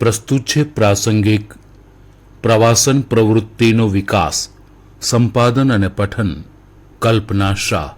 પ્રસ્તુત છે પ્રાસંગિક પ્રવાસન પ્રવૃત્તિનો વિકાસ, સંપાદન અને પઠન કલ્પના શાહ।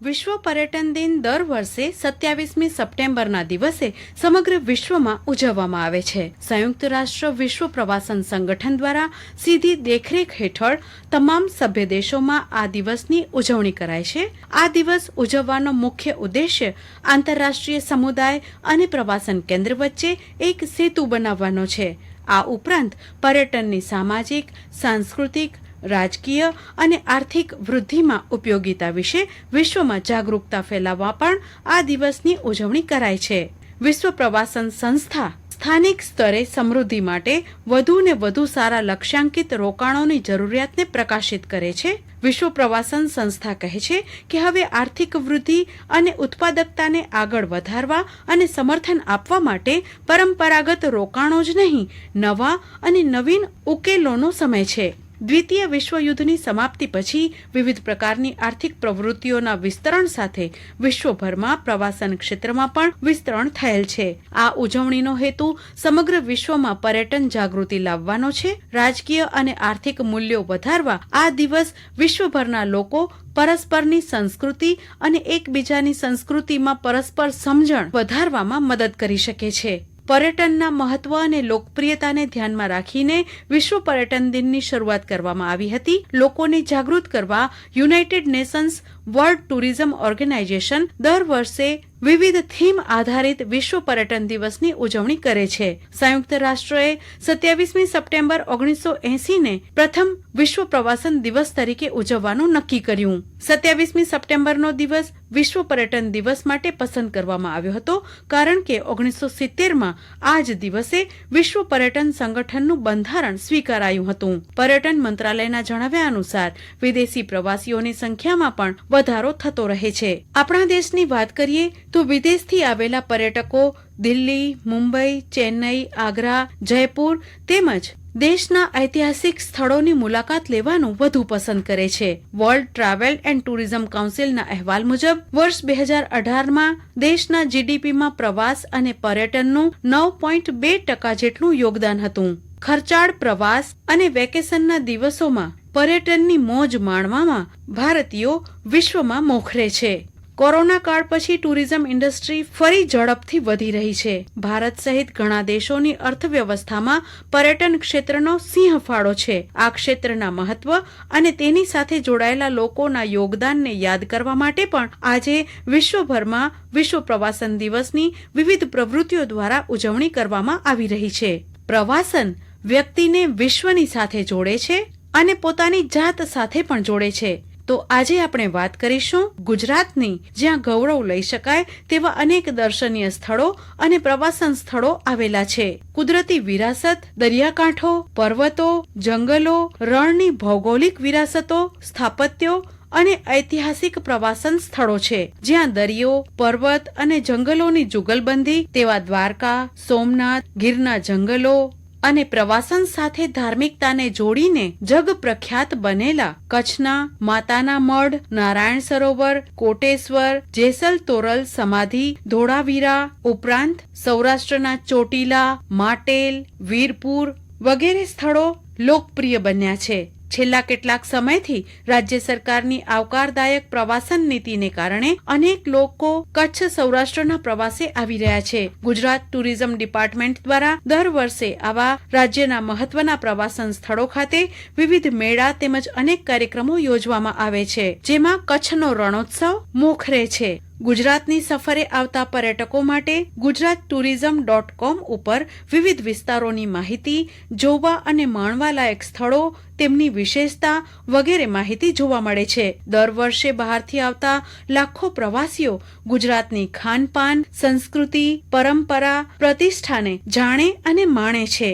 વિશ્વ પર્યટન દિન દર વર્ષે 27મી સપ્ટેમ્બરના દિવસે સમગ્ર વિશ્વમાં ઉજવવામાં આવે છે। સંયુક્ત રાષ્ટ્ર વિશ્વ પ્રવાસન સંગઠન દ્વારા સીધી દેખરેખ હેઠળ તમામ સભ્ય દેશોમાં આ દિવસની ઉજવણી કરાય છે। આ દિવસ ઉજવવાનો મુખ્ય ઉદ્દેશ્ય આંતરરાષ્ટ્રીય સમુદાય અને પ્રવાસન કેન્દ્ર વચ્ચે એક સેતુ બનાવવાનો છે। આ ઉપરાંત પર્યટનની સામાજિક, સાંસ્કૃતિક, રાજકીય અને આર્થિક વૃદ્ધિમાં ઉપયોગિતા વિશે વિશ્વમાં જાગૃતતા ફેલાવવા પણ આ દિવસની ઉજવણી કરાય છે। વિશ્વ પ્રવાસન સંસ્થા સ્થાનિક સ્તરે સમૃદ્ધિ માટે વધુ ને વધુ સારા લક્ષ્યાંકિત રોકાણોની જરૂરિયાતને પ્રકાશિત કરે છે। વિશ્વ પ્રવાસન સંસ્થા કહે છે કે હવે આર્થિક વૃદ્ધિ અને ઉત્પાદકતાને આગળ વધારવા અને સમર્થન આપવા માટે પરંપરાગત રોકાણો જ નહીં, નવા અને નવીન ઉકેલોનો સમય છે। દ્વિતીય વિશ્વયુદ્ધની સમાપ્તિ પછી વિવિધ પ્રકારની આર્થિક પ્રવૃત્તિઓના વિસ્તરણ સાથે વિશ્વભરમાં પ્રવાસન ક્ષેત્રમાં પણ વિસ્તરણ થયેલ છે। આ ઉજવણીનો હેતુ સમગ્ર વિશ્વમાં પર્યટન જાગૃતિ લાવવાનો છે। રાજકીય અને આર્થિક મૂલ્યો વધારવા આ દિવસ વિશ્વભરના લોકો પરસ્પરની સંસ્કૃતિ અને એકબીજાની સંસ્કૃતિમાં પરસ્પર સમજણ વધારવામાં મદદ કરી શકે છે। પર્યટનના મહત્વ અને લોકપ્રિયતાને ધ્યાનમાં રાખીને વિશ્વ પર્યટન દિનની શરૂઆત કરવામાં આવી હતી। લોકોને જાગૃત કરવા United Nations World Tourism Organization દર વર્ષે વિવિધ થીમ આધારિત વિશ્વ પર્યટન દિવસની ઉજવણી કરે છે। સંયુક્ત રાષ્ટ્રએ 27મી સપ્ટેમ્બર 1980ને પ્રથમ વિશ્વ પ્રવાસન દિવસ તરીકે ઉજવવાનું નક્કી કર્યું। 27મી સપ્ટેમ્બરનો દિવસ વિશ્વ પર્યટન દિવસ માટે પસંદ કરવામાં આવ્યો હતો કારણ કે 1970માં આ જ દિવસે વિશ્વ પર્યટન સંગઠનનું બંધારણ સ્વીકારાયું હતું। પર્યટન મંત્રાલયના જણાવ્યા અનુસાર વિદેશી પ્રવાસીઓની સંખ્યામાં પણ વધારો થતો રહે છે। આપણા દેશની વાત કરીએ તો વિદેશથી આવેલા પર્યટકો દિલ્હી, મુંબઈ, ચેન્નઈ, આગ્રા, જયપુર તેમજ દેશના ઐતિહાસિક સ્થળોની મુલાકાત લેવાનું વધુ પસંદ કરે છે। વર્લ્ડ ટ્રાવેલ એન્ડ ટુરિઝમ કાઉન્સિલના અહેવાલ મુજબ વર્ષ 2018માં દેશના જીડીપીમાં પ્રવાસ અને પર્યટનનું 9.2% જેટલું યોગદાન હતું। ખર્ચાળ પ્રવાસ અને વેકેશનના દિવસોમાં પર્યટનની મોજ માણવામાં ભારતીયો વિશ્વમાં મોખરે છે। કોરોના કાળ પછી ટુરિઝમ ઇન્ડસ્ટ્રી ફરી ઝડપથી વધી રહી છે। ભારત સહિત ઘણા દેશોની અર્થવ્યવસ્થામાં પર્યટન ક્ષેત્રનો સિંહ ફાળો છે। આ ક્ષેત્રના મહત્વ અને તેની સાથે જોડાયેલા લોકોના યોગદાનને યાદ કરવા માટે પણ આજે વિશ્વભરમાં વિશ્વ પ્રવાસન દિવસની વિવિધ પ્રવૃત્તિઓ દ્વારા ઉજવણી કરવામાં આવી રહી છે। પ્રવાસન વ્યક્તિને વિશ્વની સાથે જોડે છે અને પોતાની જાત સાથે પણ જોડે છે। તો આજે આપણે વાત કરીશું ગુજરાતની, જ્યાં ગૌરવ લઈ શકાય તેવા અનેક દર્શનીય સ્થળો અને પ્રવાસન સ્થળો આવેલા છે। કુદરતી વિરાસત, દરિયાકાંઠો, પર્વતો, જંગલો, રણની ભૌગોલિક વિરાસતો, સ્થાપત્યો અને ઐતિહાસિક પ્રવાસન સ્થળો છે, જ્યાં દરિયો, પર્વત અને જંગલોની જુગલબંધી તેવા દ્વારકા, સોમનાથ, ગીરના જંગલો અને પ્રવાસન સાથે ધાર્મિકતાને જોડીને જગ પ્રખ્યાત બનેલા કચ્છના માતાના મઢ, નારાયણ સરોવર, કોટેશ્વર, જેસલ તોરલ સમાધિ, ધોળાવીરા ઉપરાંત સૌરાષ્ટ્રના ચોટીલા, માટેલ, વીરપુર વગેરે સ્થળો લોકપ્રિય બન્યા છે। છેલ્લા કેટલાક સમયથી રાજ્ય સરકારની આવકારદાયક પ્રવાસન નીતિને કારણે અનેક લોકો કચ્છ, સૌરાષ્ટ્રના પ્રવાસે આવી રહ્યા છે। ગુજરાત ટુરિઝમ ડિપાર્ટમેન્ટ દ્વારા દર વર્ષે આવા રાજ્યના મહત્વના પ્રવાસન સ્થળો ખાતે વિવિધ મેળા તેમજ અનેક કાર્યક્રમો યોજવામાં આવે છે, જેમાં કચ્છનો રણોત્સવ મોખરે છે। ગુજરાતની સફરે આવતા પર્યટકો માટે gujaratourism.com ઉપર વિવિધ વિસ્તારોની માહિતી, જોવા અને માણવાલાયક સ્થળો, તેમની વિશેષતા વગેરે માહિતી જોવા મળે છે। દર વર્ષે બહારથી આવતા લાખો પ્રવાસીઓ ગુજરાતની ખાનપાન, સંસ્કૃતિ, પરંપરા, પ્રતિષ્ઠાને જાણે અને માણે છે।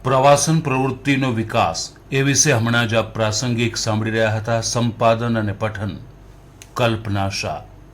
પ્રવાસન પ્રવૃત્તિનો વિકાસ એ વિશે હમણાં જ આપ પ્રાસંગિક સાંભળી રહ્યા હતા। સંપાદન અને પઠન કલ્પના શાહ।